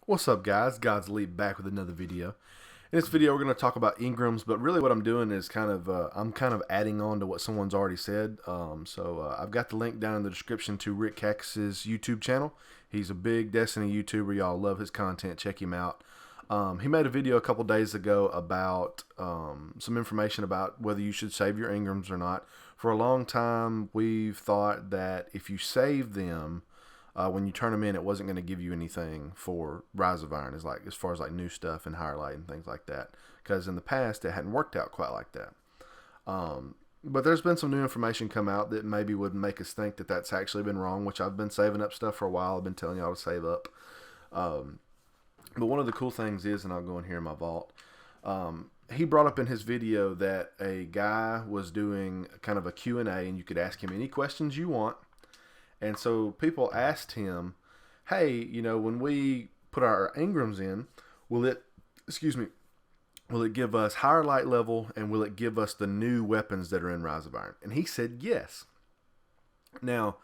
What's up, guys? Godz back with another video. In this video, we're going to talk about Engrams, but really what I'm doing is I'm kind of adding on to what someone's already said. I've got the link down in the description to Rick Cactus's YouTube channel. He's a big Destiny YouTuber. Y'all love his content. Check him out. He made a video a couple days ago about some information about whether you should save your Engrams or not. For a long time, we've thought that if you save them, when you turn them in, it wasn't going to give you anything for Rise of Iron, as far as like new stuff and higher light and things like that. Because in the past, it hadn't worked out quite like that. But there's been some new information come out that maybe would make us think that that's actually been wrong, which I've been saving up stuff for a while. I've been telling y'all to save up. But one of the cool things is, and I'll go in here in my vault, he brought up in his video that a guy was doing kind of a Q&A, and you could ask him any questions you want. And so people asked him, hey, when we put our Engrams in, will it give us higher light level, and will it give us the new weapons that are in Rise of Iron? And he said yes. Now,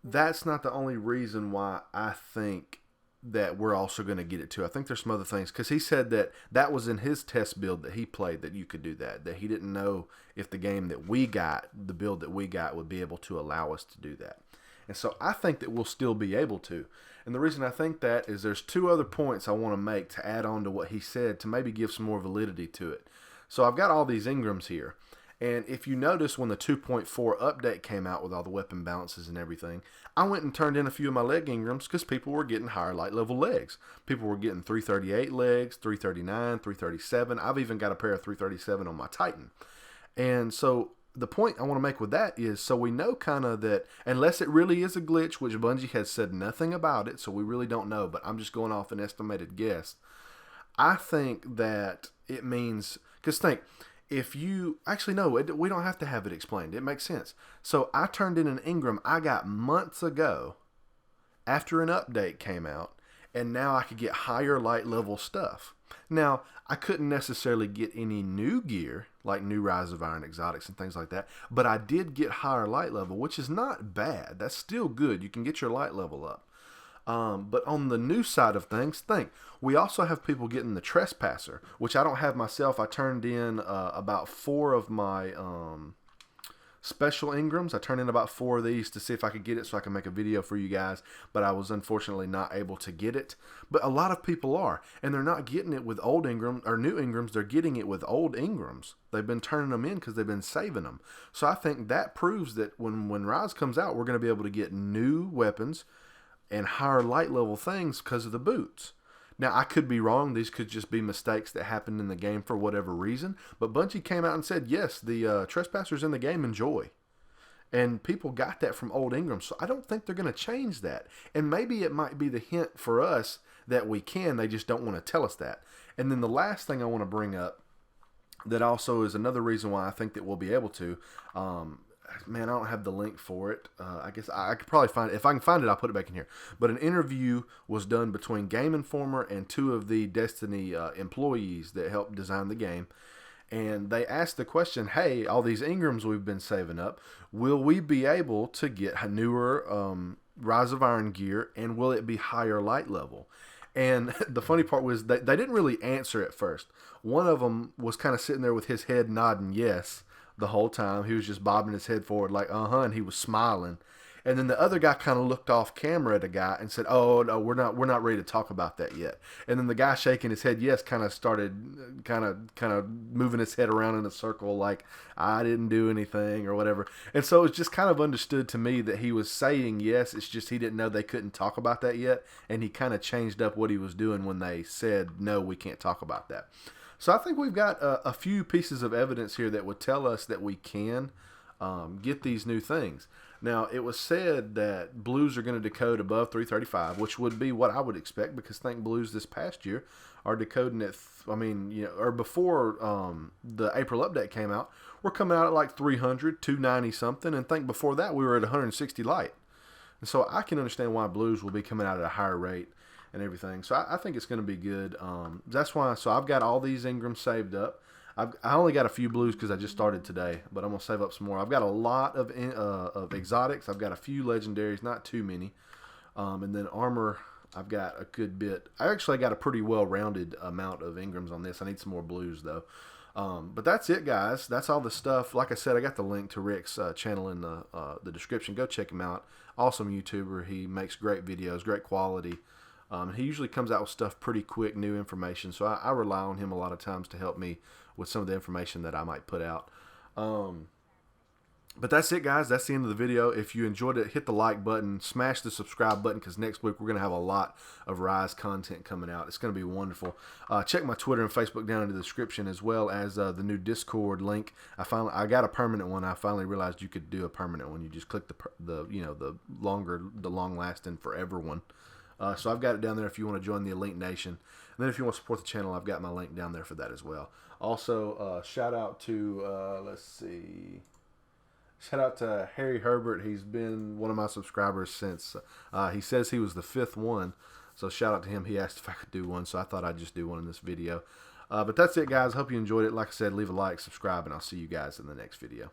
that's not the only reason why I think that we're also going to get it too. I think there's some other things, because he said that was in his test build that he played, that you could do that he didn't know if the game that we got, the build that we got, would be able to allow us to do that. And so I think that we'll still be able to. And the reason I think that is there's two other points I want to make to add on to what he said to maybe give some more validity to it. So I've got all these Engrams here. And if you notice, when the 2.4 update came out with all the weapon balances and everything, I went and turned in a few of my leg Engrams because people were getting higher light level legs. People were getting 338 legs, 339, 337. I've even got a pair of 337 on my Titan. And so the point I want to make with that is, so we know kind of that, unless it really is a glitch, which Bungie has said nothing about it, so we really don't know, but I'm just going off an estimated guess. I think that it means, because think, if you, actually no, we don't have to have it explained. It makes sense. So I turned in an Engram I got months ago after an update came out, and now I could get higher light level stuff. Now, I couldn't necessarily get any new gear, like new Rise of Iron exotics and things like that, but I did get higher light level, which is not bad. That's still good. You can get your light level up. But on the new side of things, we also have people getting the Trespasser, which I don't have myself. I turned in about 4 of my special Engrams. I turned in about 4 of these to see if I could get it so I can make a video for you guys, but I was unfortunately not able to get it. But a lot of people are, and they're not getting it with old Engrams or new Engrams. They're getting it with old Engrams. They've been turning them in because they've been saving them. So I think that proves that when Rise comes out, we're going to be able to get new weapons and higher light level things because of the boots. Now, I could be wrong. These could just be mistakes that happened in the game for whatever reason. But Bungie came out and said, yes, the Trespassers in the game enjoy. And people got that from old Engrams. So I don't think they're going to change that. And maybe it might be the hint for us that we can. They just don't want to tell us that. And then the last thing I want to bring up that also is another reason why I think that we'll be able to. Man, I don't have the link for it. I guess I could probably find it. If I can find it, I'll put it back in here. But an interview was done between Game Informer and 2 of the Destiny employees that helped design the game. And they asked the question, hey, all these Engrams we've been saving up, will we be able to get newer Rise of Iron gear, and will it be higher light level? And the funny part was they didn't really answer at first. One of them was kind of sitting there with his head nodding yes the whole time. He was just bobbing his head forward like, and he was smiling. And then the other guy kind of looked off camera at a guy and said, oh, no, we're not ready to talk about that yet. And then the guy shaking his head yes kind of started kind of moving his head around in a circle like, I didn't do anything or whatever. And so it was just kind of understood to me that he was saying yes, it's just he didn't know they couldn't talk about that yet. And he kind of changed up what he was doing when they said, no, we can't talk about that. So I think we've got a few pieces of evidence here that would tell us that we can get these new things. Now, it was said that blues are going to decode above 335, which would be what I would expect, because think blues this past year are decoding at, or before the April update came out, we're coming out at like 300, 290 something, and think before that we were at 160 light. And so I can understand why blues will be coming out at a higher rate and everything. So I think it's going to be good. That's why. So I've got all these Engrams saved up. I only got a few blues because I just started today, but I'm gonna save up some more. I've got a lot of exotics. I've got a few legendaries, not too many, and then armor I've got a good bit. I actually got a pretty well-rounded amount of Engrams on this. I need some more blues, though. But that's it, guys. That's all the stuff. Like I said, I got the link to Rick's channel in the description. Go check him out. Awesome YouTuber. He makes great videos, great quality. He usually comes out with stuff pretty quick, new information. So I rely on him a lot of times to help me with some of the information that I might put out. But that's it, guys. That's the end of the video. If you enjoyed it, hit the like button, smash the subscribe button, because next week we're going to have a lot of Rise content coming out. It's going to be wonderful. Check my Twitter and Facebook down in the description, as well as the new Discord link. I got a permanent one. I finally realized you could do a permanent one. You just click the long lasting forever one. So I've got it down there if you want to join the Elite Nation. And then if you want to support the channel, I've got my link down there for that as well. Also, shout out to shout out to Harry Herbert. He's been one of my subscribers since, he says he was the 5th one. So shout out to him. He asked if I could do one, so I thought I'd just do one in this video. But that's it, guys. Hope you enjoyed it. Like I said, leave a like, subscribe, and I'll see you guys in the next video.